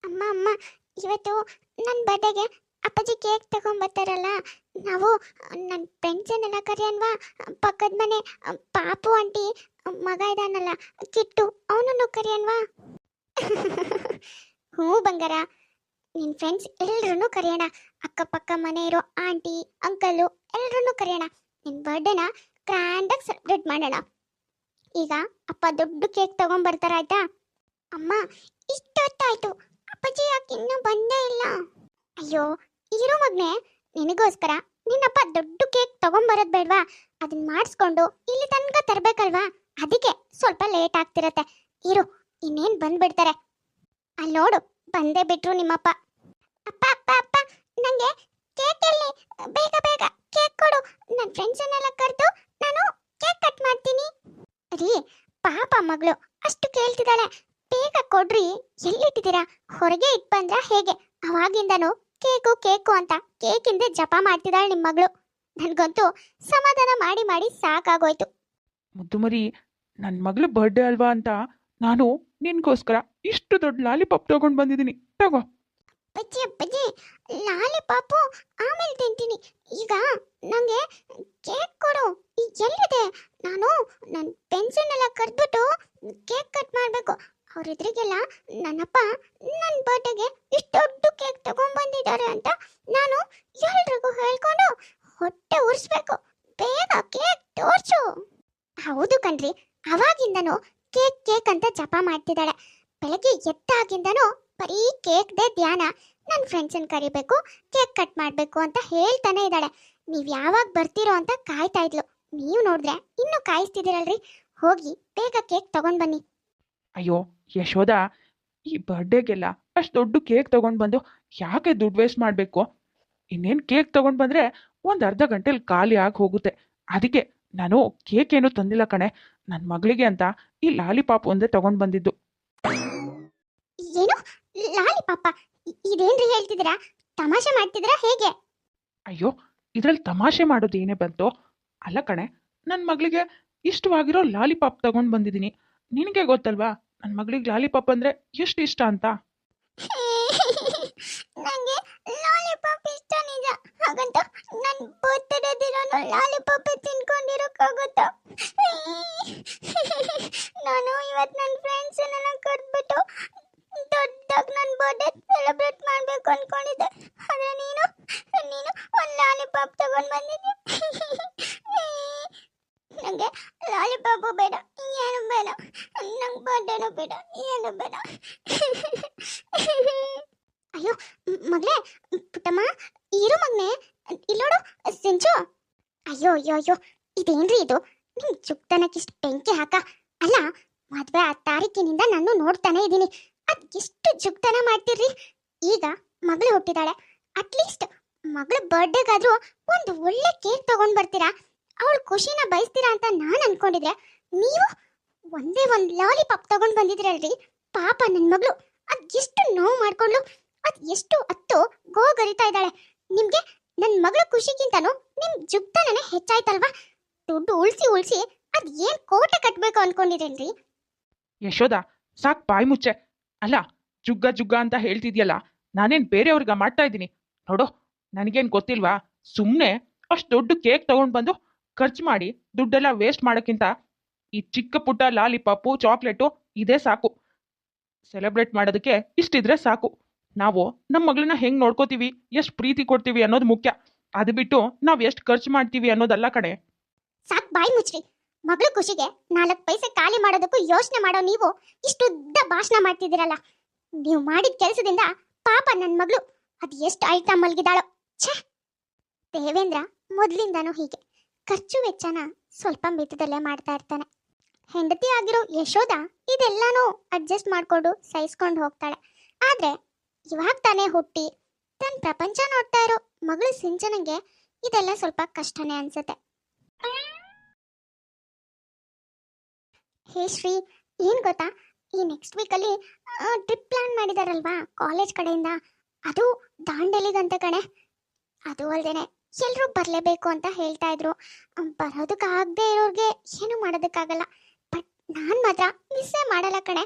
ಅಮ್ಮ ಅಮ್ಮ, ಇವತ್ತು ನನ್ನ ಬರ್ಡೇಗೆ ಅಪ್ಪಾಜಿ ಕೇಕ್ ತಗೊಂಬರ್ತಾರಲ್ಲ. ನಾವು ನನ್ನ ಫ್ರೆಂಡ್ಸನ್ನೆಲ್ಲ ಕರೆಯನ್ವಾ? ಪಕ್ಕದ ಮನೆ ಪಾಪು ಆಂಟಿ ಮಗ ಇದಾನಲ್ಲ ಕಿಟ್ಟು, ಅವನನ್ನು ಕರೆಯನ್ವಾ? ಹ್ಞೂ ಬಂಗಾರ, ನಿನ್ನ ಫ್ರೆಂಡ್ಸ್ ಎಲ್ರನ್ನೂ ಕರೆಯೋಣ. ಅಕ್ಕಪಕ್ಕ ಮನೆ ಇರೋ ಆಂಟಿ ಅಂಕಲು ಎಲ್ರನ್ನೂ ಕರೆಯೋಣ. ನಿನ್ನ ಬರ್ಡೇನ ಗ್ರ್ಯಾಂಡಾಗಿ ಸೆಲೆಬ್ರೇಟ್ ಮಾಡೋಣ. ಈಗ ಅಪ್ಪ ದೊಡ್ಡ ಕೇಕ್ ತಗೊಂಬರ್ತಾರ, ಆಯ್ತಾ? ಅಮ್ಮ, ಇಷ್ಟೊತ್ತಾಯ್ತು, ಅಪ್ಪಾಜಿ ಯಾಕೆ ಇನ್ನೂ ಬಂದೇ ಇಲ್ಲ? ಅಯ್ಯೋ ಇರೋ ಮಗ್ನೆ, ನಿನಗೋಸ್ಕರ ನಿನ್ನಪ್ಪ ದೊಡ್ಡ ಕೇಕ್ ತಗೊಂಬರೋದು ಬೇಡವಾ? ಅದನ್ನ ಮಾಡಿಸ್ಕೊಂಡು ಇಲ್ಲಿ ತನಕ ತರಬೇಕಲ್ವಾ? ಅದಕ್ಕೆ ಸ್ವಲ್ಪ ಲೇಟ್ ಆಗ್ತಿರತ್ತೆ. ಇರು, ಇನ್ನೇನು ಬಂದ್ಬಿಡ್ತಾರೆ. ಅಲ್ಲಿ ನೋಡು, ಬಂದೇ ಬಿಟ್ರು ನಿಮ್ಮಪ್ಪ. ಅಪ್ಪ ಅಪ್ಪ ಅಪ್ಪ, ನನಗೆ ಕೇಕ್ ಎಲ್ಲಿ? ಬೇಗ ಬೇಗ ಕೇಕ್ ಕೊಡು. ನನ್ನ ಫ್ರೆಂಡ್ಸನ್ನೆಲ್ಲ ಕರೆದು ನಾನು ಕೇಕ್ ಕಟ್ ಮಾಡ್ತೀನಿ. ರೀ, ಪಾಪ ಮಗಳು ಅಷ್ಟು ಕೇಳ್ತಿದ್ದಾಳೆ, ಬೇಗ ಕೊಡ್ರಿ. ಎಲ್ಲಿಟ್ಟಿದ್ದೀರಾ? ಹೊರಗೆ ಇಟ್ಟು ಬಂದ್ರ ಹೇಗೆ? ಅವಾಗಿಂದನು ಕೇಕು ಕೇಕು ಅಂತ ಕೇಕಿಂದ ಜಪ ಮಾಡ್ತಿದ್ದಾಳೆ ನಿಮ್ಮ ಮಗಳು. ನನಗಂತೂ ಸಮಾಧಾನ ಮಾಡಿ ಮಾಡಿ ಸಾಕಾಗೋಯ್ತು. ಮುದ್ದು ಮರಿ, ನನ್ನ ಮಗಳು ಬರ್ಡೇ ಅಲ್ವಾ ಅಂತ ನಾನು ನಿನ್ಗೋಸ್ಕರ ಇಷ್ಟು ದೊಡ್ಡ ಲಾಲಿಪಾಪ್ ತಗೊಂಡು ಬಂದಿದ್ದೀನಿ. ತಗೋ. ಅಪ್ಪಾಜಿ ಅಪ್ಪಾಜಿ, ಲಾಲಿಪಾಪು ಆಮೇಲೆ ತಿಂತೀನಿ. ಈಗ ನನಗೆ ಕೇಕ್ ಕೊಡು. ಈಗ ಎಲ್ಲಿದೆ? ನಾನು ನನ್ನ ಪೆನ್ಸಿಲ್ನೆಲ್ಲ ಕರೆದ್ಬಿಟ್ಟು ಕೇಕ್ ಕಟ್ ಮಾಡಬೇಕು. ಅವ್ರ ಎದುರಿಗೆಲ್ಲ ನನ್ನಪ್ಪ ನನ್ನ ಬರ್ಡೇಗೆ ಇಷ್ಟು ದೊಡ್ಡ ಕೇಕ್ ತಗೊಂಡ್ಬಂದಿದ್ದಾರೆ ಅಂತ ನಾನು ಎಲ್ರಿಗೂ ಹೇಳ್ಕೊಂಡು ಹೊಟ್ಟೆ ಉರಿಸ್ಬೇಕು. ಬೇಗ ಕೇಕ್ ತೋರ್ಸು. ಹೌದು ಕಣ್ರಿ, ಅವಾಗಿಂದನು ಕೇಕ್ ಕೇಕ್ ಅಂತ ಜಪ ಮಾಡ್ತಿದ್ದಾಳೆ. ಬೆಳಗ್ಗೆ ಎದ್ದಾಗಿಂದನು ಬರೀ ಕೇಕ್ದೇ ಧ್ಯಾನ. ನನ್ನ ಫ್ರೆಂಡ್ಸನ್ನು ಕರಿಬೇಕು, ಕೇಕ್ ಕಟ್ ಮಾಡಬೇಕು ಅಂತ ಹೇಳ್ತಾನೆ ಇದ್ದಾಳೆ. ನೀವು ಯಾವಾಗ ಬರ್ತೀರೋ ಅಂತ ಕಾಯ್ತಾ ಇದ್ಲು. ನೀವು ನೋಡಿದ್ರೆ ಇನ್ನೂ ಕಾಯಿಸ್ತಿದ್ದೀರಲ್ರಿ. ಹೋಗಿ ಬೇಗ ಕೇಕ್ ತಗೊಂಡು ಬನ್ನಿ. ಅಯ್ಯೋ ಯಶೋದ, ಈ ಬರ್ಡೇಗೆಲ್ಲ ಅಷ್ಟು ದೊಡ್ಡ ಕೇಕ್ ತಗೊಂಡು ಬಂದು ಯಾಕೆ ದುಡ್ಡು ವೇಸ್ಟ್ ಮಾಡಬೇಕು? ಇನ್ನೇನು ಕೇಕ್ ತಗೊಂಡು ಬಂದರೆ ಒಂದು ಅರ್ಧ ಗಂಟೆಲಿ ಖಾಲಿ ಆಗಿ ಹೋಗುತ್ತೆ. ಅದಕ್ಕೆ ನಾನು ಕೇಕ್ ಏನೂ ತಂದಿಲ್ಲ ಕಣೆ. ನನ್ನ ಮಗಳಿಗೆ ಅಂತ ಈ ಲಾಲಿಪಾಪ್ ಒಂದೇ ತಗೊಂಡು ಬಂದಿದ್ದು. ಏನು ಲಾಲಿಪಾಪ? ಇದೇನ್ರಿ ಹೇಳ್ತಿದ್ದೀರಾ? ತಮಾಷೆ ಮಾಡ್ತಿದ್ದೀರಾ ಹೇಗೆ? ಅಯ್ಯೋ, ಇದರಲ್ಲಿ ತಮಾಷೆ ಮಾಡೋದು ಏನೇ ಬಂತು? ಅಲ್ಲ ಕಣೆ, ನನ್ನ ಮಗಳಿಗೆ ಇಷ್ಟವಾಗಿರೋ ಲಾಲಿಪಾಪ್ ತಗೊಂಡು ಬಂದಿದ್ದೀನಿ. ನಿನಗೆ ಗೊತ್ತಲ್ವಾ ನನ್ನ ಮಗಳಿಗೆ ಲಾಲಿಪಾಪ್ ಅಂದರೆ ಎಷ್ಟು ಇಷ್ಟ ಅಂತ. ನನಗೆ ಲಾಲಿಪಾಪ್ ಇಷ್ಟ ನಿಜ. ಹಾಗಂತ ನನ್ನ ಬರ್ತ್ಡೇ ದಿನಾನು ಲಾಲಿಪಾಪ್ ತಿನ್ಕೊಂಡಿರೋಕ್ಕಾಗುತ್ತಾ? ನಾನು ಇವತ್ತು ನನ್ನ ಫ್ರೆಂಡ್ಸನ್ನೆಲ್ಲ ಕರೆದ್ಬಿಟ್ಟು ದೊಡ್ಡದಾಗಿ ನನ್ನ ಬರ್ಡೇ ಸೆಲೆಬ್ರೇಟ್ ಮಾಡಬೇಕು ಅನ್ಕೊಂಡಿದ್ದೆ. ಆದರೆ ನೀನು ಒಂದು ಲಾಲಿಪಾಪ್ ತಗೊಂಡು ಬಂದಿದ್ದೆ. ನನಗೆ ಲಾಲಿಪಾಪು ಬೇಡ, ಏನು ಬೇಡ. ನಂಗೆ ಬರ್ಡೇನೂ ಬೇಡ, ಏನು ಬೇಡ. ಅಯ್ಯೋ ಮಗಳೇ, ಪುಟ್ಟಮ್ಮ, ಇರು ಮಗನೇ, ಇಲ್ಲೋಡು ಸಿಂಚು. ಅಯ್ಯೋ ಅಯ್ಯೋ ಅಯ್ಯೋ, ಇದೇನ್ರಿ ಇದು? ನಿಮ್ ಚುಕ್ತನಕ್ಕಿಷ್ಟು ಬೆಂಕಿ ಹಾಕ. ಅಲ್ಲ, ಮದ್ವೆ ಆ ತಾರೀಕಿನಿಂದ ನಾನು ನೋಡ್ತಾನೆ ಇದ್ದೀನಿ. ಅದ್ ಎಷ್ಟು ಜುಕ್ತನ ಮಾಡ್ತಿರ್ರಿ. ಈಗ ಮಗಳು ಹುಟ್ಟಿದಾಳೆ, ಅಟ್ಲೀಸ್ಟ್ ಮಗಳ ಬರ್ಡೇಗಾದ್ರೂ ಒಂದು ಒಳ್ಳೆ ಕೇಕ್ ತಗೊಂಡ್ ಬರ್ತೀರಾ, ಅವಳ ಖುಷಿನ ಬಯಸ್ತೀರಾ ಅಂತ ನಾನು ಅನ್ಕೊಂಡಿದ್ರೆ ನೀವು ಒಂದೇ ಒಂದು ಲಾಲಿಪಾಪ್ ತಗೊಂಡ್ ಬಂದಿದ್ರಲ್ರಿ. ಪಾಪ ನನ್ನ ಮಗಳು ಅದ್ ಎಷ್ಟು ನೋವು ಮಾಡ್ಕೊಂಡ್ಲು, ಅದ್ ಎಷ್ಟು ಹತ್ತು ಗೋಗರಿತಾ ಇದ್ದಾಳೆ. ನಿಮ್ಗೆ ನನ್ನ ಮಗಳ ಖುಷಿಗಿಂತನೂ ನಿಮ್ ಜುಗ್ತನೇ ಹೆಚ್ಚಾಯ್ತಲ್ವಾ? ದುಡ್ಡು ಉಳಿಸಿ ಅದ್ ಏನ್ ಕೋಟೆ ಕಟ್ಬೇಕು ಅನ್ಕೊಂಡಿರೇನ್ರಿ? ಯಶೋದ, ಸಾಕು ಬಾಯಿ ಮುಚ್ಚೆ. ಅಲ್ಲ, ಜುಗ್ಗ ಜುಗ್ಗ ಅಂತ ಹೇಳ್ತಿದ್ಯಲ್ಲ, ನಾನೇನು ಬೇರೆಯವ್ರಿಗೆ ಮಾಡ್ತಾ ಇದ್ದೀನಿ ನೋಡು. ನನಗೇನು ಗೊತ್ತಿಲ್ವಾ? ಸುಮ್ಮನೆ ಅಷ್ಟು ದೊಡ್ಡ ಕೇಕ್ ತಗೊಂಡು ಬಂದು ಖರ್ಚು ಮಾಡಿ ದುಡ್ಡೆಲ್ಲ ವೇಸ್ಟ್ ಮಾಡೋಕ್ಕಿಂತ ಈ ಚಿಕ್ಕ ಪುಟ್ಟ ಲಾಲಿಪಾಪು ಚಾಕ್ಲೇಟು ಇದೇ ಸಾಕು. ಸೆಲೆಬ್ರೇಟ್ ಮಾಡೋದಕ್ಕೆ ಇಷ್ಟಿದ್ರೆ ಸಾಕು. ನಾವು ನಮ್ಮ ಮಗಳನ್ನ ಹೆಂಗೆ ನೋಡ್ಕೋತೀವಿ, ಎಷ್ಟು ಪ್ರೀತಿ ಕೊಡ್ತೀವಿ ಅನ್ನೋದು ಮುಖ್ಯ. ಅದು ಬಿಟ್ಟು ನಾವು ಎಷ್ಟು ಖರ್ಚು ಮಾಡ್ತೀವಿ ಅನ್ನೋದಲ್ಲ ಕಡೆ. ಸಾಕ್ ಬಾಯಿ ಮುಚ್ಚ್ರಿ. ಮಗಳ ಖುಷಿಗೆ 4 ಪೈಸೆ ಖಾಲಿ ಮಾಡೋದಕ್ಕೂ ಯೋಚನೆ ಮಾಡೋ ನೀವು ಇಷ್ಟುದ್ದ ಭಾಷಣ ಮಾಡ್ತಿದ್ದೀರಲ್ಲ. ನೀವು ಮಾಡಿದ ಕೆಲಸದಿಂದ ಪಾಪ ನನ್ನ ಮಗಳು ಅದು ಎಷ್ಟು ಅಳ್ತಾ ಮಲ್ಗಿದಾಳೋ. ಛೇ! ದೇವೇಂದ್ರ ಮೊದಲಿಂದಾನು ಹೀಗೆ ಖರ್ಚು ವೆಚ್ಚನ ಸ್ವಲ್ಪ ಮಿತದಲ್ಲೇ ಮಾಡ್ತಾ ಇರ್ತಾನೆ. ಹೆಂಡತಿ ಆಗಿರೋ ಯಶೋದ ಇದೆಲ್ಲಾನು ಅಡ್ಜಸ್ಟ್ ಮಾಡ್ಕೊಂಡು ಸಹಿಸ್ಕೊಂಡು ಹೋಗ್ತಾಳೆ. ಆದ್ರೆ ಇವಾಗ ತಾನೇ ಹುಟ್ಟಿ ತನ್ನ ಪ್ರಪಂಚ ನೋಡ್ತಾ ಇರೋ ಮಗಳು ಸಿಂಚನಂಗೆ ಇದೆಲ್ಲ ಸ್ವಲ್ಪ ಕಷ್ಟನೇ ಅನ್ಸುತ್ತೆ. ಹೇ ಶ್ರೀ, ಏನ್ ಗೊತ್ತಾ, ಈ ನೆಕ್ಸ್ಟ್ ವೀಕಲ್ಲಿ ಟ್ರಿಪ್ ಪ್ಲಾನ್ ಮಾಡಿದಾರಲ್ವಾ ಕಾಲೇಜ್ ಕಡೆಯಿಂದ, ಅದು ದಾಂಡೇಲಿಗಂತ ಕಣೆ. ಅದು ಅಲ್ದೇನೆ ಎಲ್ಲರೂ ಬರಲೇಬೇಕು ಅಂತ ಹೇಳ್ತಾ ಇದ್ರು. ಬರೋದಕ್ಕಾಗದೆ ಇರೋರಿಗೆ ಏನು ಮಾಡೋದಕ್ಕಾಗಲ್ಲ. ಬಟ್ ನಾನು ಮಾತ್ರ ಮಿಸ್ಸೇ ಮಾಡಲ್ಲ ಕಣೆ.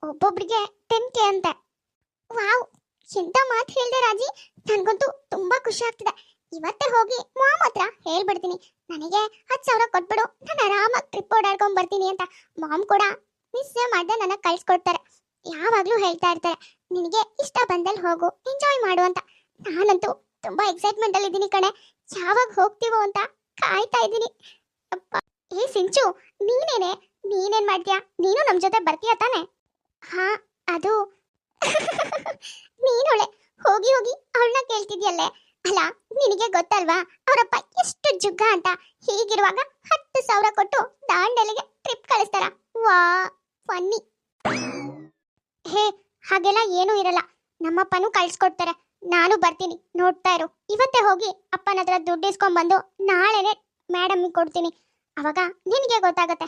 ಒಬ್ಬೊಬ್ರಿಗೆ 10K ಅಂತೆ. ವಾವ್, ಎಂತ ಮಾತು ಹೇಳ್ದೆ ರಾಜಿ. ನನ್ಗಂತೂ ತುಂಬಾ ಖುಷಿ ಆಗ್ತಿದೆ. ಇವತ್ತೇ ಹೋಗಿ ಮಾಮ್ ಹತ್ರ ಹೇಳ್ಬಿಡ್ತೀನಿ, ನನಗೆ 10,000 ಕೊಟ್ಬಿಡು, ನಾನು ಆರಾಮಾಗಿ ಟ್ರಿಪ್ ಓಡಾಡ್ಕೊಂಡ್ ಬರ್ತೀನಿ ಅಂತ. ಮಾಮ್ ಕೂಡ ಮಿಸ್ ಮಾಡ್ದೆ ನನ್ನ ಕಳ್ಸ್ಕೊಡ್ತಾರೆ. ಯಾವಾಗ್ಲೂ ಹೇಳ್ತಾ ಇರ್ತಾರೆ, ನಿನಗೆ ಇಷ್ಟ ಬಂದಲ್ಲಿ ಹೋಗು, ಎಂಜಾಯ್ ಮಾಡು ಅಂತ. ನಾನಂತೂ ತುಂಬಾ ಎಕ್ಸೈಟ್ಮೆಂಟ್ ಅಲ್ಲಿ ಇದ್ದೀನಿ ಕಣೆ. ಯಾವಾಗ ಹೋಗ್ತೀವೋ ಅಂತ ಕಾಯ್ತಾ ಇದ್ದೀನಿ. ಅಪ್ಪ, ಏ ಸಿಂಚು, ನೀನೇನ್ ಮಾಡ್ತೀಯಾ? ನೀನು ನಮ್ ಜೊತೆ ಬರ್ತೀಯಾ ತಾನೆ? ಹಾ, ಅದು ನೀನೊಳೆ ಹೋಗಿ ಹೋಗಿ ಅವಳನ್ನ ಕೇಳ್ತಿದ್ಯಲ್ಲೇ. ಅಲ್ಲ, ನಿನಗೆ ಗೊತ್ತಲ್ವಾ ಅವರಪ್ಪ ಎಷ್ಟು ಜುಗ್ಗ ಅಂತ. ಹೀಗಿರುವಾಗ 10,000 ಕೊಟ್ಟು ದಾಂಡಲಿಗೆ ಟ್ರಿಪ್ ಕಳಿಸ್ತಾರ. ವಾ, ಫನ್ನಿ. ಹೇ, ಹಾಗೆಲ್ಲ ಏನೂ ಇರಲ್ಲ. ನಮ್ಮಪ್ಪನೂ ಕಳ್ಸ್ಕೊಡ್ತಾರೆ. ನಾನು ಬರ್ತೀನಿ, ನೋಡ್ತಾ ಇರು. ಇವತ್ತೇ ಹೋಗಿ ಅಪ್ಪನ ಹತ್ರ ದುಡ್ಡು ಇಸ್ಕೊಂಡ್ ಬಂದು ನಾಳೆನೆ ಮೇಡಮ್ ಕೊಡ್ತೀನಿ. ಅವಾಗ ನಿನಗೆ ಗೊತ್ತಾಗತ್ತೆ.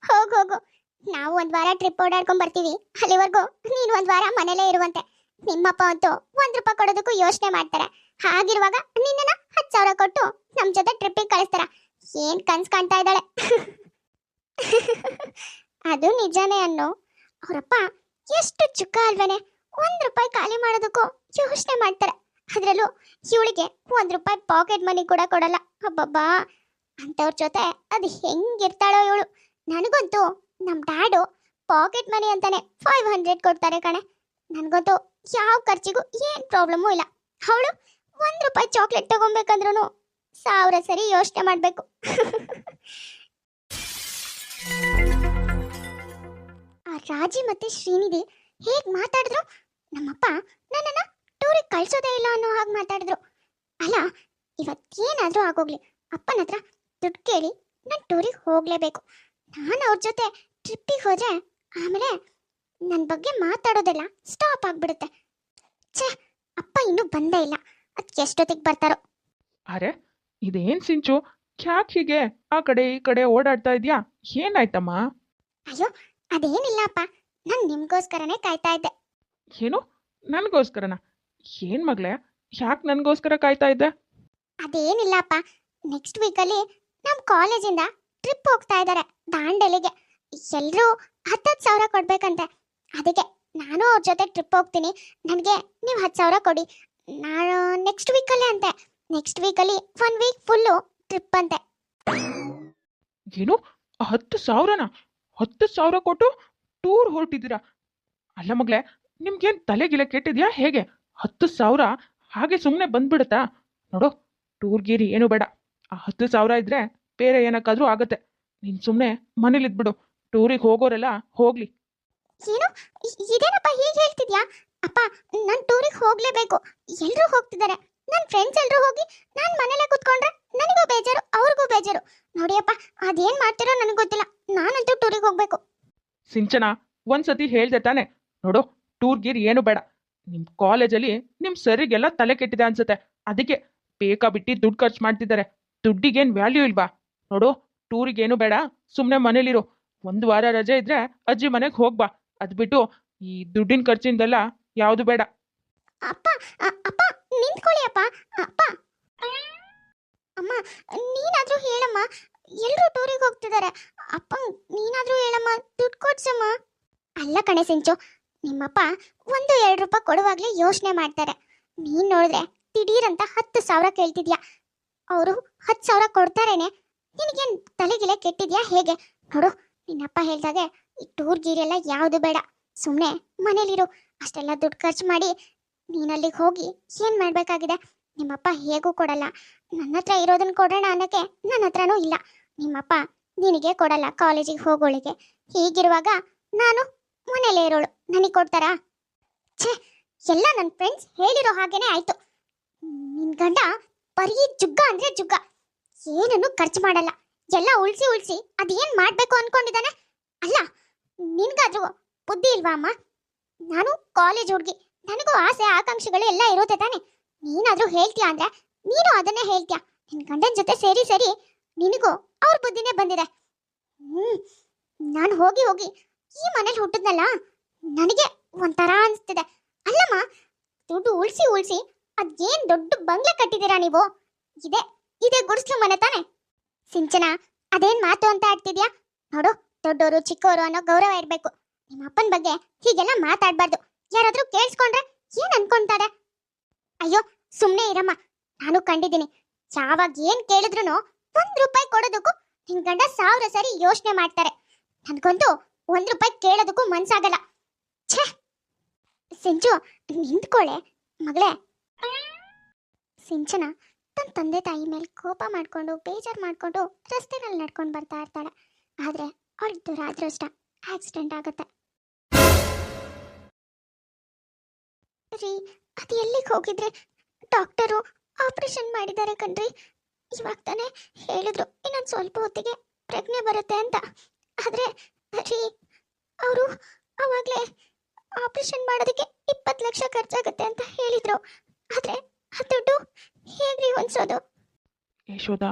ಹೋಗು, ನಾವು ಒಂದ್ ವಾರ ಟ್ರಿಪ್ ಓಡಾಡ್ಕೊಂಡ್ ಬರ್ತೀವಿ. ಅಲ್ಲಿವರೆಗೂ ನೀನು ಒಂದ್ ವಾರ ಮನೇಲೇ ಇರುವಂತೆ. ನಿಮ್ಮಪ್ಪ ಅಂತೂ ₹1 ಕೊಡೋದಕ್ಕೂ ಯೋಚನೆ ಮಾಡ್ತಾರೆ. ಹಾಗಿರುವಾಗ ನಿನ್ನನ್ನ 10,000 ಕೊಟ್ಟು ನಮ್ ಜೊತೆ ಟ್ರಿಪ್ಪಿಗೆ ಕಳಿಸ್ತಾರ. ಏನ್ ಕನ್ಸ್ ಕಾಣ್ತಾ ಇದ್ದಾಳೆ. ಅದು ನಿಜಾನೇ ಅನ್ನೋ. ಅವರಪ್ಪ ಎಷ್ಟು ಚುಕ್ಕ ಅಲ್ವೇನೆ. ₹1 ಖಾಲಿ ಮಾಡೋದಕ್ಕೂ ಯೋಚನೆ ಮಾಡ್ತಾರೆ. ಅದ್ರಲ್ಲೂ ಇವಳಿಗೆ ₹1 ಪಾಕೆಟ್ ಮನಿ ಕೂಡ ಕೊಡಲ್ಲ. ಅಬ್ಬಬ್ಬಾ, ಅಂತವ್ರ ಜೊತೆ ಅದು ಹೆಂಗಿರ್ತಾಳೋ ಇವಳು. ನನಗಂತೂ ನಮ್ ಡ್ಯಾಡು ಪಾಕೆಟ್ ಮನಿ ಅಂತಾನೆ 500 ಕೊಡ್ತಾರೆ ಕಣೆ. ನನ್ಗಂತೂ ಯಾವ ಖರ್ಚಿಗೂ ಏನ್ ಪ್ರಾಬ್ಲಮ್ಮೂ ಇಲ್ಲ. ಅವಳು ₹1 ಚಾಕ್ಲೇಟ್ ತಗೊಬೇಕಂದ್ರೂ 1000 ಸರಿ ಯೋಚನೆ ಮಾಡ್ಬೇಕು. ಆ ರಾಜಿ ಮತ್ತೆ ಶ್ರೀನಿಧಿ ಹೇಗ್ ಮಾತಾಡಿದ್ರು. ನಮ್ಮಪ್ಪ ನನ್ನನ್ನ ಟೂರಿಗೆ ಕಳ್ಸೋದೇ ಇಲ್ಲ ಅನ್ನೋ ಹಾಗೆ ಮಾತಾಡಿದ್ರು. ಅಲ್ಲ, ಇವತ್ತೇನಾದ್ರೂ ಆಗೋಗ್ಲಿ, ಅಪ್ಪನ ಹತ್ರ ದುಡ್ಡು ಕೇಳಿ ನಾನು ಟೂರಿಗೆ ಹೋಗ್ಲೇಬೇಕು. ನಾನು ಅವ್ರ ಜೊತೆ ಟ್ರಿಪ್ಪಿಗೆ ಹೋದ್ರೆ ಆಮೇಲೆ ನನ್ನ ಬಗ್ಗೆ ಮಾತಾಡೋದೆಲ್ಲ ಸ್ಟಾಪ್ ಆಗ್ಬಿಡುತ್ತೆ. ಛೇ, ಅಪ್ಪ ಇನ್ನೂ ಬಂದೇ ಇಲ್ಲ. ಅದಕ್ಕೆ ಎಷ್ಟೊತ್ತಿಗೆ ಬರ್ತಾರೋ. ಅರೆ, ಇದೇನ್ ಸಿಂಚು, ಯಾಕೆ ಹೀಗೆ ಆ ಕಡೆ ಈ ಕಡೆ ಓಡಾಡ್ತಾ ಇದೀಯಾ? ಏನಾಯ್ತಮ್ಮ? ಅಯ್ಯೋ, ಅದೇನಿಲ್ಲ ಅಪ್ಪ, ನಾನು ನಿಮ್ಗೋಸ್ಕರನೇ ಕಾಯ್ತಾ ಇದ್ದೆ. ಏನು, ನನಗೋಸ್ಕರನ? ಏನ್ ಮಗಳೇ, ಯಾಕೆ ನನಗೋಸ್ಕರ ಕಾಯ್ತಾ ಇದ್ದೆ? ಅದೇನಿಲ್ಲ ಅಪ್ಪ, ನೆಕ್ಸ್ಟ್ ವೀಕಲ್ಲಿ ನಮ್ಮ ಕಾಲೇಜಿಂದ ಟ್ರಿಪ್ ಹೋಗ್ತಾ ಇದ್ದಾರೆ ದಾಂಡೇಲಿಗೆ. ಎಲ್ಲರೂ 10,000 ಕೊಡ್ಬೇಕಂತೆ. ಅದಕ್ಕೆ ನಾನು ಅವ್ರ ಜೊತೆ ಟ್ರಿಪ್ ಹೋಗ್ತೀನಿ. ನನಗೆ ನೀವು 10,000 ಕೊಡಿ. ನಾನು ನೆಕ್ಸ್ಟ್ ವೀಕಲ್ಲೇ ಅಂತೆ. ನೆಕ್ಸ್ಟ್ ವೀಕಲ್ಲಿ 1 ವೀಕ್ ಫುಲ್ಲು ಟ್ರಿಪ್ ಅಂತೆ. ಏನು, 10,000ನ? 10,000 ಕೊಟ್ಟು ಟೂರ್ ಹೊರಟಿದ್ದೀರಾ? ಅಲ್ಲ ಮಗಳೇ, ನಿಮ್ಗೇನ್ ತಲೆಗಿಲೆ ಕೆಟ್ಟಿದ್ಯಾ ಹೇಗೆ? 10,000 ಹಾಗೆ ಸುಮ್ಮನೆ ಬಂದ್ಬಿಡುತ್ತಾ? ನೋಡು, ಟೂರ್ ಗೀರಿ ಏನು ಬೇಡ. ಆ 10,000 ಇದ್ರೆ ಬೇರೆ ಏನಕ್ಕಾದ್ರೂ ಆಗತ್ತೆ. ನೀನ್ ಸುಮ್ಮನೆ ಮನೇಲಿದ್ಬಿಡು. ಟೂರಿಗೆ ಹೋಗೋರೆಲ್ಲ ಹೋಗ್ಲಿ. ಏನು, ಇದೇನಪ್ಪ ಹೀಗೆ ಹೇಳ್ತಿದ್ಯಾ? ಅಪ್ಪ, ನಾನು ಟೂರಿಗೆ ಹೋಗ್ಲೇಬೇಕು. ಎಲ್ಲರೂ ಹೋಗ್ತಿದ್ದಾರೆ. ನನ್ನ ಫ್ರೆಂಡ್ಸ್ ಎಲ್ಲರೂ ಹೋಗಿ ನಾನು ಮನೇಲೆ ಕೂತ್ಕೊಂಡ್ರೆ ನನಗೂ ಬೇಜಾರು, ಅವ್ರಿಗೂ ಬೇಜಾರು. ನೋಡಿಯಪ್ಪ, ಅದೇನ್ ಮಾಡ್ತಿರೋ ನನಗೆ ಗೊತ್ತಿಲ್ಲ. ನಾನಂತೂ ಟೂರಿಗೆ ಹೋಗ್ಬೇಕು. ಸಿಂಚನ, ಒಂದ್ಸತಿ ಹೇಳ್ದೆ ತಾನೆ. ನೋಡು, ಟೂರ್ ಗೀರ್ ಏನು ಬೇಡ. ನಿಮ್ ಕಾಲೇಜಲ್ಲಿ ನಿಮ್ ಸರಿಗೆಲ್ಲ ತಲೆ ಕೆಟ್ಟಿದೆ ಅನ್ಸುತ್ತೆ. ಅದಕ್ಕೆ ಬೇಕಾಬಿಟ್ಟಿ ದುಡ್ಡು ಖರ್ಚು ಮಾಡ್ತಿದ್ದಾರೆ. ದುಡ್ಡಿಗೇನ್ ವ್ಯಾಲ್ಯೂ ಇಲ್ವಾ? ನೋಡು, ಟೂರಿಗೇನು ಬೇಡ, ಸುಮ್ಮನೆ ಮನೇಲಿರು. 1 ವಾರ ರಜೆ ಇದ್ರೆ ಅಜ್ಜಿ ಮನೆಗೆ ಹೋಗ್ಬಾ. ಅದ್ಬಿಟ್ಟು ಈ ದುಡ್ಡಿನ ಖರ್ಚಿಂದೆಲ್ಲ ಯಾವುದು ಬೇಡ. ಅಪ್ಪ, ಅಪ್ಪ ನಿಂತ್ಕೊಳ್ಳಿ ಅಪ್ಪ. ಅಪ್ಪ, ಅಮ್ಮ, ನೀನಾದ್ರೂ ಹೇಳಮ್ಮ. ಎಲ್ಲರೂ ಟೂರಿಗೆ ಹೋಗ್ತಿದ್ದಾರೆ. ಅಪ್ಪ, ನೀನಾದ್ರೂ ಹೇಳಮ್ಮ, ದುಡ್ಡು ಕೊಡ್ಸಮ್ಮ. ಅಲ್ಲ ಕಣೆ ಸಿಂಚು, ನಿಮ್ಮಪ್ಪ ₹1-2 ಕೊಡುವಾಗ್ಲೇ ಯೋಚನೆ ಮಾಡ್ತಾರೆ. ನೀನ್ ನೋಡಿದ್ರೆ ದಿಢೀರಂತ 10,000 ಕೇಳ್ತಿದ್ಯಾ. ಅವರು 10,000 ಕೊಡ್ತಾರೇನೆ. ನಿನಗೇನ್ ತಲೆಗಿಲೆ ಕೆಟ್ಟಿದ್ಯಾ ಹೇಗೆ? ನೋಡು, ನಿನ್ನಪ್ಪ ಹೇಳ್ದಾಗೆ ಈ ಟೂರ್ ಗೀರೆಲ್ಲ ಯಾವುದು ಬೇಡ. ಸುಮ್ಮನೆ ಮನೇಲಿರು. ಅಷ್ಟೆಲ್ಲ ದುಡ್ಡು ಖರ್ಚು ಮಾಡಿ ನೀನಲ್ಲಿಗೆ ಹೋಗಿ ಏನ್ ಮಾಡ್ಬೇಕಾಗಿದೆ? ನಿಮ್ಮಪ್ಪ ಹೇಗೂ ಕೊಡಲ್ಲ. ನನ್ನ ಹತ್ರ ಇರೋದನ್ನ ಕೊಡೋಣ ಅನ್ನಕ್ಕೆ ನನ್ನ ಹತ್ರನೂ ಇಲ್ಲ. ನಿಮ್ಮಪ್ಪ ನಿನಗೆ ಕೊಡಲ್ಲ ಕಾಲೇಜಿಗೆ ಹೋಗೋಳಿಗೆ. ಹೀಗಿರುವಾಗ ನಾನು ಮನೇಲೇ ಇರೋಳು, ನನಗೆ ಕೊಡ್ತಾರಾ? ಛೇ, ಎಲ್ಲ ನನ್ನ ಫ್ರೆಂಡ್ಸ್ ಹೇಳಿರೋ ಹಾಗೇನೆ ಆಯ್ತು. ನಿನ್ ಗಂಡ ಬರೀ ಜುಗ್ಗ ಅಂದ್ರೆ ಜುಗ್ಗ. ಏನನ್ನು ಖರ್ಚು ಮಾಡಲ್ಲ. ಎಲ್ಲ ಉಳಿಸಿ ಅದೇನ್ ಮಾಡ್ಬೇಕು ಅನ್ಕೊಂಡಿದ್ದಾನೆ. ಅಲ್ಲ, ನಿನ್ಗಾದ್ರೂ ಬುದ್ಧಿ ಇಲ್ವಾ ಅಮ್ಮ? ನಾನು ಕಾಲೇಜ್ ಹುಡುಗಿ, ನನಗೂ ಆಸೆ ಆಕಾಂಕ್ಷೆಗಳು ಎಲ್ಲ ಇರುತ್ತೆ ತಾನೆ. ನೀನಾದ್ರೂ ಹೇಳ್ತೀಯ ಅಂದ್ರೆ ನೀನು ಅದನ್ನೇ ಹೇಳ್ತೀಯ. ನಿನ್ ಗಂಡನ ಜೊತೆ ಸೇರಿ ನಿನಗೂ ಅವ್ರ ಬುದ್ಧಿನೇ ಬಂದಿದೆ. ನಾನು ಹೋಗಿ ಈ ಮನೇಲಿ ಹುಟ್ಟಿದ್ನಲ್ಲ, ನನಗೆ ಒಂಥರ ಅನಿಸ್ತಿದೆ. ಅಲ್ಲಮ್ಮ, ದುಡ್ಡು ಉಳಿಸಿ ಅದೇನ್ ದೊಡ್ಡ ಬಂಗ್ಲೆ ಕಟ್ಟಿದ್ದೀರಾ ನೀವು? ಇದೇ ಗುಡಿಸ್ಲು ಮನೆ ತಾನೆ? ಸಿಂಚನ, ಅದೇನ್ ಮಾತು ಅಂತ ಆಡ್ತಿದ್ಯಾ? ನೋಡು, ದೊಡ್ಡೋರು ಚಿಕ್ಕವರು ಅನ್ನೋ ಗೌರವ ಇರಬೇಕು. ನಿಮ್ಮ ಅಪ್ಪನ ಬಗ್ಗೆ ಹೀಗೆಲ್ಲ ಮಾತಾಡ್ಬಾರ್ದು. ಯಾರಾದ್ರೂ ಕೇಳಿಸ್ಕೊಂಡ್ರೆ ಏನ್ ಅನ್ಕೊಂತಾರೆ? ಅಯ್ಯೋ ಸುಮ್ನೆ ಇರಮ್ಮ, ನಾನು ಕಂಡಿದ್ದೀನಿ. ಯಾವಾಗ ಏನ್ ಕೇಳಿದ್ರು ₹1 ಕೊಡೋದಕ್ಕೂ ನಿನ್ ಗಂಡ 1000 ಸರಿ ಯೋಚನೆ ಮಾಡ್ತಾರೆ. ನನ್ಗಂತೂ ₹1 ಕೇಳೋದಕ್ಕೂ ಮನ್ಸಾಗಲ್ಲ. ಛೇ! ಸಿಂಚು, ನಿಂತ್ಕೊಳ್ಳೆ ಮಗಳೇ. ಸಿಂಚನ ತನ್ನ ತಂದೆ ತಾಯಿ ಮೇಲೆ ಕೋಪ ಮಾಡ್ಕೊಂಡು ಬೇಜಾರು ಮಾಡ್ಕೊಂಡು ರಸ್ತೆನಲ್ಲಿ ನಡ್ಕೊಂಡು ಬರ್ತಾ ಇರ್ತಾಳೆ. ಆದ್ರೆ ಅವಳ ದುರಾದೃಷ್ಟ ಆಕ್ಸಿಡೆಂಟ್ ಆಗುತ್ತೆ. ರೀ, ಅದು ಎಲ್ಲಿಗೆ ಹೋಗಿದ್ರೆ? ಡಾಕ್ಟರು ಆಪರೇಷನ್ ಮಾಡಿದ್ದಾರೆ ಕಣ್ರಿ. ಇವಾಗ ತಾನೇ ಹೇಳಿದ್ರು ಇನ್ನೊಂದು ಸ್ವಲ್ಪ ಹೊತ್ತಿಗೆ ಪ್ರಜ್ಞೆ ಬರುತ್ತೆ ಅಂತ. ಆದ್ರೆ ರೀ, ಅವರು ಅವಾಗಲೇ ಆಪರೇಷನ್ ಮಾಡೋದಕ್ಕೆ 20 ಲಕ್ಷ ಖರ್ಚಾಗುತ್ತೆ ಅಂತ ಹೇಳಿದ್ರು. ಆದ್ರೆ ಆ ದುಡ್ಡು ಹೇಗ್ರಿ ಹೊಂದ್ಸೋದು? ಯಶೋದ,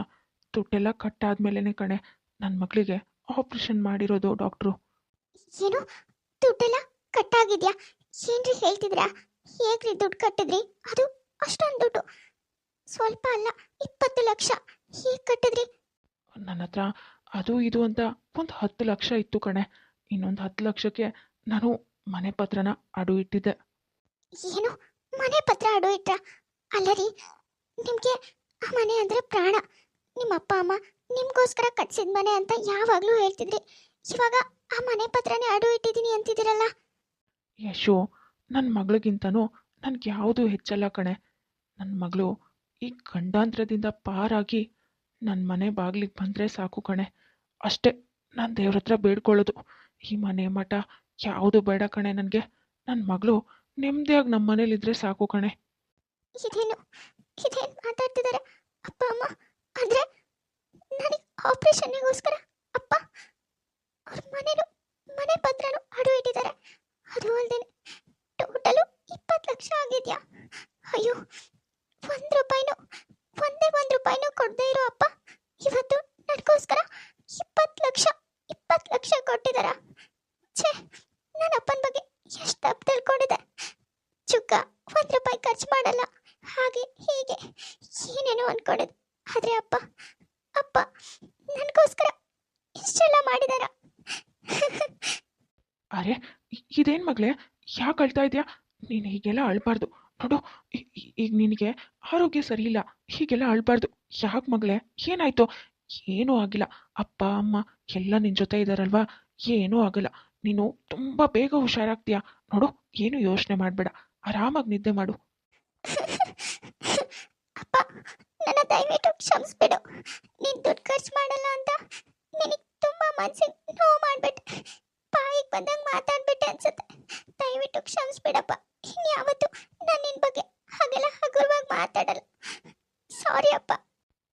ದುಡ್ಡೆಲ್ಲ ಕಟ್ಟಾದ್ಮೇಲೆ ಕಣೆ ನನ್ನ ಮಗಳಿಗೆ ಆಪ್ರೇಷನ್ ಮಾಡಿರೋದು ಡಾಕ್ಟ್ರು. ಏನು, ದುಡ್ಡೆಲ್ಲ ಕಟ್ಟಾಗಿದ್ಯಾ? ಏನ್ರಿ ಹೇಳ್ತಿದ್ರಾ? ಹೇಗ್ರಿ ದುಡ್ಡು ಕಟ್ಟಿದ್ರಿ? ಅದು ಅಷ್ಟೊಂದು ದುಡ್ಡು ಸ್ವಲ್ಪ ಅಲ್ಲ, 20 ಲಕ್ಷ ಹೇಗ್ ಕಟ್ಟಿದ್ರಿ? ನನ್ನ ಹತ್ರ ಅದು ಇದು ಅಂತ ಒಂದು 10 ಲಕ್ಷ ಇತ್ತು ಕಣೆ. ಇನ್ನೊಂದು 10 ಲಕ್ಷಕ್ಕೆ ನಾನು ಮನೆ ಪತ್ರನ ಅಡು ಇಟ್ಟಿದ್ದೆ. ಏನು, ಮನೆ ಪತ್ರ ಅಡು ಇಟ್ರ? ಅಲ್ಲ ರೀ, ನಿಮ್ಗೆ ಆ ಮನೆ ಅಂದ್ರೆ ಪ್ರಾಣ. ನಿಮ್ಮ ಅಪ್ಪ ಅಮ್ಮ ನಿಮ್ಗೋಸ್ಕರ ಕಟ್ಸಿದ ಮನೆ ಅಂತ ಯಾವಾಗ್ಲೂ ಹೇಳ್ತಿದ್ರಿ. ಇವಾಗ ಆ ಮನೆ ಪತ್ರನೇ ಅಡು ಇಟ್ಟಿದ್ದೀನಿ ಅಂತಿದ್ದೀರಲ್ಲ? ಯಶು, ನನ್ನ ಮಗಳಿಗಿಂತನೂ ನನಗೆ ಯಾವುದೂ ಹೆಚ್ಚಲ್ಲ ಕಣೆ. ನನ್ನ ಮಗಳು ಈ ಗಂಡಾಂತರದಿಂದ ಪಾರಾಗಿ ನನ್ನ ಮನೆ ಬಾಗಿಲಿಗೆ ಬಂದರೆ ಸಾಕು ಕಣೆ. ಅಷ್ಟೇ ನಾನು ದೇವ್ರ ಹತ್ರ ಬೇಡ್ಕೊಳ್ಳೋದು. ಈ ಮನೆ ಮಠ ಯಾವುದು ಬೇಡ ಕಣೆ ನನಗೆ. ನನ್ನ ಮಗಳು ನೆಮ್ಮದಿಯಾಗಿ ನಮ್ಮ ಮನೇಲಿದ್ರೆ ಸಾಕು ಕಣೆ. ಇದೇನು ಮಾತಾಡ್ತಿದ್ದಾರೆ ಅಪ್ಪ ಅಮ್ಮ? ಅಂದ್ರೆ ನನಗೆ ಆಪರೇಷನ್ಗೋಸ್ಕರ ಅಪ್ಪ ಅವ್ರ ಮನೆ ಪತ್ರನು ಅಡು ಇಟ್ಟಿದ್ದಾರೆ. ಅದು ಅಲ್ಲದೆ ಟೋಟಲು 20 ಲಕ್ಷ ಆಗಿದ್ಯಾ? ಅಯ್ಯೋ, ₹1 ಕೊಡದೇ ಇರೋ ಅಪ್ಪ ಇವತ್ತು ನನಗೋಸ್ಕರ 20 ಲಕ್ಷ ಕೊಟ್ಟಿದಾರ. ಛೇ, ನನ್ನ ಅಪ್ಪನ ಬಗ್ಗೆ ಎಷ್ಟು ತಪ್ಪು ತಿಳ್ಕೊಂಡಿದೆ. ಚುಕ್ಕ ₹1 ಖರ್ಚು ಮಾಡಲ್ಲ, ಹಾಗೆ ಹೀಗೆ ಏನೇನೋ ಅನ್ಕೊಂಡಿದ್ದೆ. ಆದ್ರೆ ಅಪ್ಪ ನನಗೋಸ್ಕರ ಇಷ್ಟೆಲ್ಲ ಮಾಡಿದಾರ. ಅರೆ, ಇದೇನು ಮಗಳೇ, ಯಾಕೆ ಅಳ್ತಾ ಇದೆಯಾ? ನೀನು ಹೀಗೆಲ್ಲ ಅಳ್ಬಾರ್ದು ನೋಡು. ಈಗ ನಿನಗೆ ಆರೋಗ್ಯ ಸರಿ ಇಲ್ಲ, ಹೀಗೆಲ್ಲ ಅಳ್ಬಾರ್ದು. ಯಾಕೆ ಮಗಳೇ, ಏನಾಯ್ತು? ಏನೂ ಆಗಿಲ್ಲ. ಅಪ್ಪ ಅಮ್ಮ ಎಲ್ಲ ನಿನ್ನ ಜೊತೆ ಇದ್ದಾರಲ್ವಾ, ಏನೂ ಆಗಲ್ಲ. ನೀನು ತುಂಬ ಬೇಗ ಹುಷಾರಾಗ್ತೀಯಾ ನೋಡು. ಏನು ಯೋಚನೆ ಮಾಡಬೇಡ, ಆರಾಮಾಗಿ ನಿದ್ದೆ ಮಾಡು. ಅಪ್ಪ, ನನ್ನ ದಯವಿಟ್ಟು ಕ್ಷಮಿಸ್ಬಿಡು. ನೀನ್ ದುಡ್ಡು ಖರ್ಚು ಮಾಡಲ್ಲ ಅಂತ ನಿನಗೆ ತುಂಬಾ ಮನ್ಸಿಗೆ ನೋವು ಮಾಡ್ಬಿಟ್ಟೆ, ಬಾಯಿಗೆ ಬಂದಂಗೆ ಮಾತಾಡ್ಬಿಟ್ಟೆ ಅನ್ಸುತ್ತೆ. ದಯವಿಟ್ಟು ಕ್ಷಮಿಸ್ಬಿಡಪ್ಪ. ಇನ್ಯಾವತ್ತು ನಾನು ನಿನ್ನ ಬಗ್ಗೆ ಹಾಗೆಲ್ಲ ಹಗುರವಾಗಿ ಮಾತಾಡಲ್ಲ. ಸಾರಿ ಅಪ್ಪ.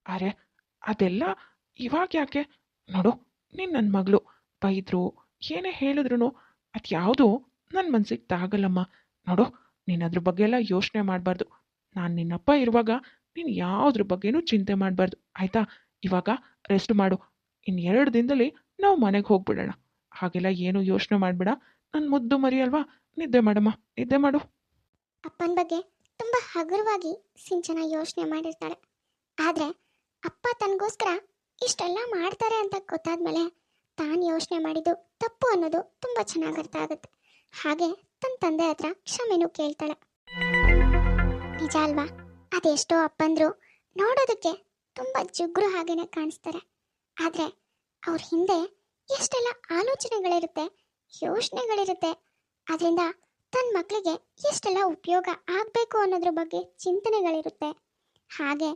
ಅರೆ, ಅದೆಲ್ಲ ಇವಾಗ ಯಾಕೆ? ನೋಡು, ನೀನು ನನ್ನ ಮಗಳು. ಬೈದ್ರು ಏನೇ ಹೇಳಿದ್ರು ಅದು ಯಾವುದು ನನ್ನ ಮನ್ಸಿಗೆ ತಾಗಲ್ಲಮ್ಮ. ನೋಡು, ನೀನು ಅದ್ರ ಬಗ್ಗೆ ಎಲ್ಲ ಯೋಚನೆ ಮಾಡಬಾರ್ದು. ನಾನು ನಿನ್ನಪ್ಪ ಇರುವಾಗ ನೀನು ಯಾವುದ್ರ ಬಗ್ಗೆನೂ ಚಿಂತೆ ಮಾಡಬಾರ್ದು, ಆಯಿತಾ? ಇವಾಗ ರೆಸ್ಟ್ ಮಾಡು. ಇನ್ನು 2 ದಿನದಲ್ಲಿ ನಾವು ಮನೆಗೆ ಹೋಗ್ಬಿಡೋಣ. ಹಾಗೆಲ್ಲ ಏನು ಯೋಚನೆ ಮಾಡಬೇಡ. ನನ್ನ ಮುದ್ದು ಮರಿ ಅಲ್ವಾ, ನಿದ್ದೆ ಮಾಡಮ್ಮ, ನಿದ್ದೆ ಮಾಡು. ಅಪ್ಪನ ಬಗ್ಗೆ ತುಂಬಾ ಹಗುರವಾಗಿ ಸಿಂಚನ ಯೋಚನೆ ಮಾಡಿರ್ತಾಳೆ. ಆದ್ರೆ ಅಪ್ಪ ತನಗೋಸ್ಕರ ಇಷ್ಟೆಲ್ಲ ಮಾಡ್ತಾರೆ ಅಂತ ಗೊತ್ತಾದ್ಮೇಲೆ ತಾನು ಯೋಚನೆ ಮಾಡಿದ್ದು ತಪ್ಪು ಅನ್ನೋದು ತುಂಬಾ ಚೆನ್ನಾಗಿ ಅರ್ಥ ಆಗುತ್ತೆ. ಹಾಗೆ ತನ್ನ ತಂದೆ ಹತ್ರ ಕ್ಷಮೆನೂ ಕೇಳ್ತಾಳೆ. ನಿಜ ಅಲ್ವಾ? ಅದೆಷ್ಟೋ ಅಪ್ಪಂದ್ರು ನೋಡೋದಕ್ಕೆ ತುಂಬಾ ಜುಗ್ರು ಹಾಗೇನೆ ಕಾಣಿಸ್ತಾರೆ. ಆದ್ರೆ ಅವ್ರ ಹಿಂದೆ ಎಷ್ಟೆಲ್ಲ ಆಲೋಚನೆಗಳಿರುತ್ತೆ, ಯೋಚನೆಗಳಿರುತ್ತೆ. ಅದರಿಂದ ತನ್ನ ಮಕ್ಕಳಿಗೆ ಎಷ್ಟೆಲ್ಲ ಉಪಯೋಗ ಆಗಬೇಕು ಅನ್ನೋದ್ರ ಬಗ್ಗೆ ಚಿಂತನೆಗಳಿರುತ್ತೆ. ಹಾಗೆ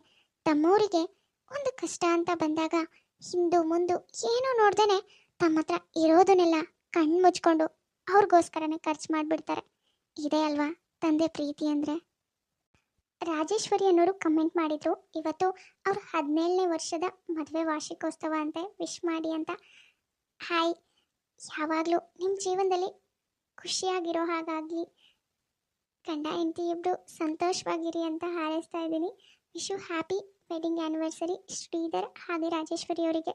ತಮ್ಮೂರಿಗೆ ಒಂದು ಕಷ್ಟ ಅಂತ ಬಂದಾಗ ಹಿಂದು ಮುಂದು ಏನೂ ನೋಡ್ದೇನೆ ತಮ್ಮ ಹತ್ರ ಇರೋದನ್ನೆಲ್ಲ ಕಣ್ಣು ಮುಚ್ಕೊಂಡು ಅವ್ರಿಗೋಸ್ಕರನೇ ಖರ್ಚು ಮಾಡಿಬಿಡ್ತಾರೆ. ಇದೇ ಅಲ್ವಾ ತಂದೆ ಪ್ರೀತಿ ಅಂದರೆ? ರಾಜೇಶ್ವರಿ ಅನ್ನೋರು ಕಮೆಂಟ್ ಮಾಡಿದ್ರು, ಇವತ್ತು ಅವ್ರ 17ನೇ ವರ್ಷದ ಮದುವೆ ವಾರ್ಷಿಕೋತ್ಸವ ಅಂತ ವಿಶ್ ಮಾಡಿ ಅಂತ. ಹಾಯ್, ಯಾವಾಗಲೂ ನಿಮ್ಮ ಜೀವನದಲ್ಲಿ ಖುಷಿಯಾಗಿರೋ ಹಾಗಾಗಲಿ, ಗಂಡ ಹೆಂಡತಿ ಇಬ್ಬರು ಸಂತೋಷವಾಗಿರಿ ಅಂತ ಹಾರೈಸ್ತಾ ಇದ್ದೀನಿ. Wish you happy wedding anniversary Shridhar ಹಾಗೆ ರಾಜೇಶ್ವರಿ ಅವರಿಗೆ.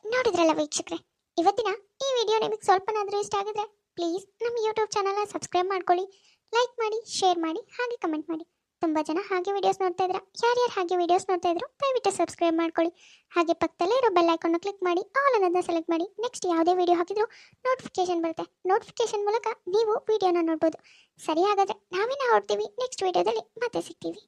ನೋಡಿದ್ರಲ್ಲ ವೀಕ್ಷಕರೇ, ಇವತ್ತಿನ ಈ ವಿಡಿಯೋ ನಿಮಗೆ ಸ್ವಲ್ಪನಾದರೂ ಇಷ್ಟ ಆಗಿದ್ರೆ ಪ್ಲೀಸ್ ನಮ್ಮ ಯೂಟ್ಯೂಬ್ ಚಾನಲ್ನ ಸಬ್ಸ್ಕ್ರೈಬ್ ಮಾಡ್ಕೊಳ್ಳಿ, ಲೈಕ್ ಮಾಡಿ, ಶೇರ್ ಮಾಡಿ, ಹಾಗೆ ಕಮೆಂಟ್ ಮಾಡಿ. ತುಂಬ ಜನ ಹಾಗೆ ವಿಡಿಯೋಸ್ ನೋಡ್ತಾ ಇದ್ದೀರಾ. ಯಾರ್ಯಾರು ಹಾಗೆ ವಿಡಿಯೋಸ್ ನೋಡ್ತಾ ಇದ್ರು ದಯವಿಟ್ಟು ಸಬ್ಸ್ಕ್ರೈಬ್ ಮಾಡ್ಕೊಳ್ಳಿ. ಹಾಗೆ ಪಕ್ಕದಲ್ಲೇ ಇರೋ ಬೆಲ್ ಐಕಾನ್ನ ಕ್ಲಿಕ್ ಮಾಡಿ ಆಲ್ ಅನ್ನೋದನ್ನ ಸೆಲೆಕ್ಟ್ ಮಾಡಿ. ನೆಕ್ಸ್ಟ್ ಯಾವುದೇ ವಿಡಿಯೋ ಹಾಕಿದ್ರು ನೋಟಿಫಿಕೇಶನ್ ಬರುತ್ತೆ. ನೋಟಿಫಿಕೇಶನ್ ಮೂಲಕ ನೀವು ವಿಡಿಯೋನ ನೋಡ್ಬೋದು. ಸರಿ, ಹಾಗಾದರೆ ನಾವೇನ ಹೊಡ್ತೀವಿ ನೆಕ್ಸ್ಟ್ ವಿಡಿಯೋದಲ್ಲಿ ಮತ್ತೆ ಸಿಗ್ತೀವಿ.